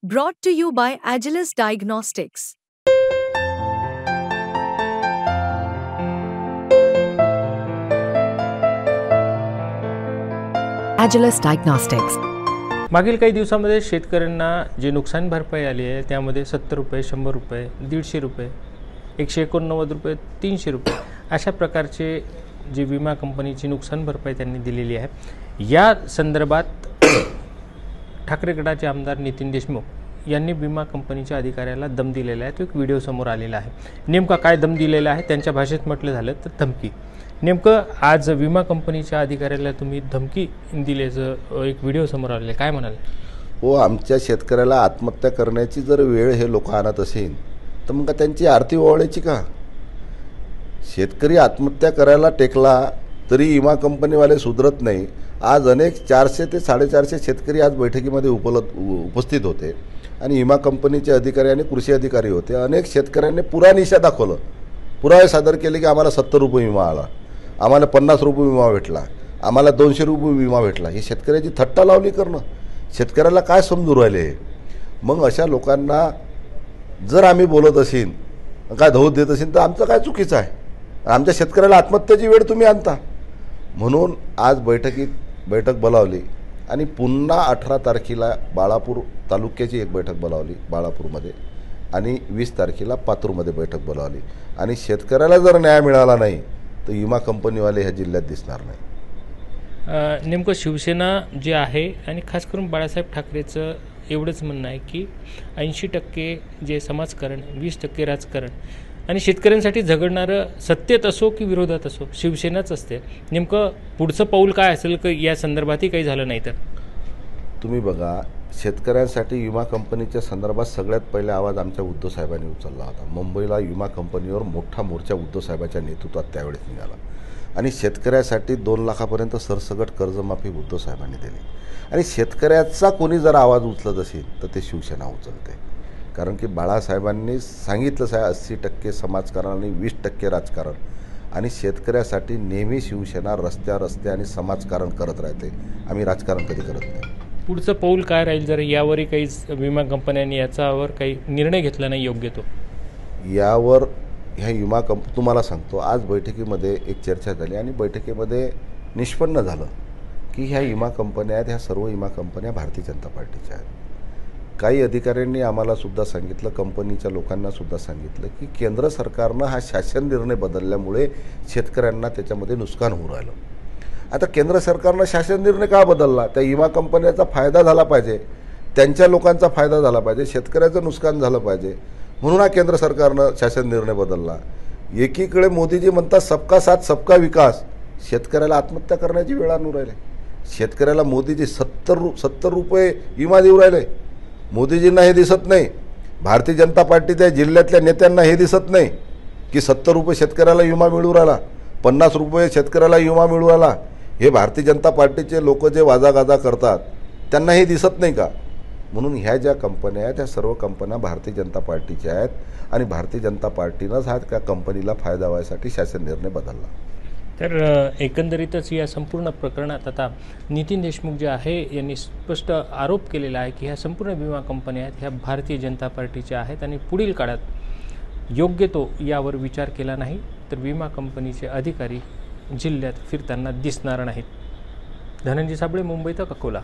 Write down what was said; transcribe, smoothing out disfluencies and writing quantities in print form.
Brought to you by Agilus Diagnostics. Agilus Diagnostics. मागील काही दिवसांमध्ये शेतकऱ्यांना जे नुकसान भरपाई आली आहे त्यामध्ये 70 रुपये, 100 रुपये, 150 रुपये, 189 रुपये, 300 रुपये अशा प्रकारचे जी विमा कंपनीची नुकसान भरपाई त्यांनी दिलेली आहे। या संदर्भात ठाकरे गटाचे आमदार नितीन देशमुख यांनी विमा कंपनीच्या अधिकाऱ्याला दम दिलेला आहे। तो एक व्हिडिओ समोर आलेला आहे। नेमका काय दम दिलेला आहे त्यांच्या भाषेत म्हटलं झालं तर धमकी। नेमकं आज विमा कंपनीच्या अधिकाऱ्याला तुम्ही धमकी दिल्याचं एक व्हिडिओ समोर आलेला आहे, काय म्हणाल? हो, आमच्या शेतकऱ्याला आत्महत्या करण्याची जर वेळ हे लोक आणत असेल तर मग त्यांची आरती ओवाळायची का? शेतकरी आत्महत्या करायला टेकला तरी विमा कंपनीवाले सुधरत नाही। आज अनेक 400 ते 450 शेतकरी आज बैठकीमध्ये उपस्थित होते आणि विमा कंपनीचे अधिकारी आणि कृषी अधिकारी होते। अनेक शेतकऱ्यांनी पुरानिशा दाखवलं, पुरावे सादर केले की आम्हाला 70 रुपये विमा आला, आम्हाला 50 रुपये विमा भेटला, आम्हाला 200 रुपये विमा भेटला। ही शेतकऱ्याची थट्टा लावली करणं शेतकऱ्याला काय समजू राहिले? मग अशा लोकांना जर आम्ही बोलत असेल, काय धौत देत असेल तर आमचं काय चुकीचं आहे? आमच्या शेतकऱ्याला आत्महत्येची वेळ तुम्ही आणता। म्हणून आज बैठक बोलावली आणि पुन्हा 18 तारखेला बाळापूर तालुक्याची एक बैठक बोलावली बाळापूरमध्ये आणि 20 तारखेला पातूरमध्ये बैठक बोलावली। आणि शेतकऱ्याला जर न्याय मिळाला नाही तर विमा कंपनीवाले ह्या जिल्ह्यात दिसणार नाही। नेमकं शिवसेना जे आहे आणि खास करून बाळासाहेब ठाकरेचं एवढंच म्हणणं आहे की 80% जे समाजकारण, 20% राजकारण आणि शेतकऱ्यांसाठी झगडणारं सत्तेत असो की विरोधात असो शिवसेनाच असते। नेमकं पुढचं पाऊल काय असेल की या संदर्भातही काही झालं नाही तर? तुम्ही बघा, शेतकऱ्यांसाठी विमा कंपनीच्या संदर्भात सगळ्यात पहिले आवाज आमच्या उद्धव साहेबांनी उचलला होता। मुंबईला विमा कंपनीवर मोठा मोर्चा उद्धव साहेबांच्या नेतृत्वात त्यावेळेस निघाला आणि शेतकऱ्यासाठी 2 लाखापर्यंत सरसकट कर्जमाफी उद्धव साहेबांनी दिली। आणि शेतकऱ्याचा कोणी जर आवाज उचलत असेल तर ते शिवसेना उचलते, कारण की बाळासाहेबांनी सांगितलं आहे 80% समाजकारण आणि 20% राजकारण। आणि शेतकऱ्यासाठी नेहमी शिवसेना रस्ते आणि समाजकारण करत राहते, आम्ही राजकारण कधी करत नाही। पुढचं पाऊल काय राहील जर यावरही काही विमा कंपन्यांनी याच्यावर काही निर्णय घेतला नाही योग्य तो? यावर ह्या विमा तुम्हाला सांगतो, आज बैठकीमध्ये एक चर्चा झाली आणि बैठकीमध्ये निष्पन्न झालं की ह्या विमा कंपन्या आहेत, ह्या सर्व विमा कंपन्या भारतीय जनता पार्टीच्या आहेत। काही अधिकाऱ्यांनी आम्हाला सुद्धा सांगितलं, कंपनीच्या लोकांना सुद्धा सांगितलं की केंद्र सरकारनं हा शासन निर्णय बदलल्यामुळे शेतकऱ्यांना त्याच्यामध्ये नुकसान होऊ राहिलं। आता केंद्र सरकारनं शासन निर्णय का बदलला? त्या विमा कंपन्याचा फायदा झाला पाहिजे, त्यांच्या लोकांचा फायदा झाला पाहिजे, शेतकऱ्याचं नुकसान झालं पाहिजे, म्हणून हा केंद्र सरकारनं शासन निर्णय बदलला। एकीकडे मोदीजी म्हणतात सबका साथ सबका विकास, शेतकऱ्याला आत्महत्या करण्याची वेळ आणून राहिले। शेतकऱ्याला मोदीजी 70 रुपये विमा देऊ राहिले। मोदीजींना हे दिसत नाही, भारतीय जनता पार्टीच्या जिल्ह्यातल्या नेत्यांना हे दिसत नाही की 70 रुपये शेतकऱ्याला विमा मिळू राहिला, 50 रुपये शेतकऱ्याला विमा मिळू राहिला। हे भारतीय जनता पार्टीचे लोक जे वाजागाजा करतात त्यांना हे दिसत नाही का? म्हणून ह्या ज्या कंपन्या आहेत त्या सर्व कंपन्या भारतीय जनता पार्टीच्या आहेत आणि भारतीय जनता पार्टीनंच हा त्या कंपनीला फायदा व्हायसाठी शासन निर्णय बदलला। तर एकंदरीतच या संपूर्ण प्रकरणात आता नितीन देशमुख जे आहे यांनी स्पष्ट आरोप केलेला आहे की ह्या संपूर्ण विमा कंपन्या आहेत ह्या भारतीय जनता पार्टीच्या आहेत आणि पुढील काळात योग्य तो यावर विचार केला नाही तर विमा कंपनीचे अधिकारी जिल्ह्यात फिरताना दिसणार नाहीत। धनंजय साबळे, मुंबई तक, अकोला।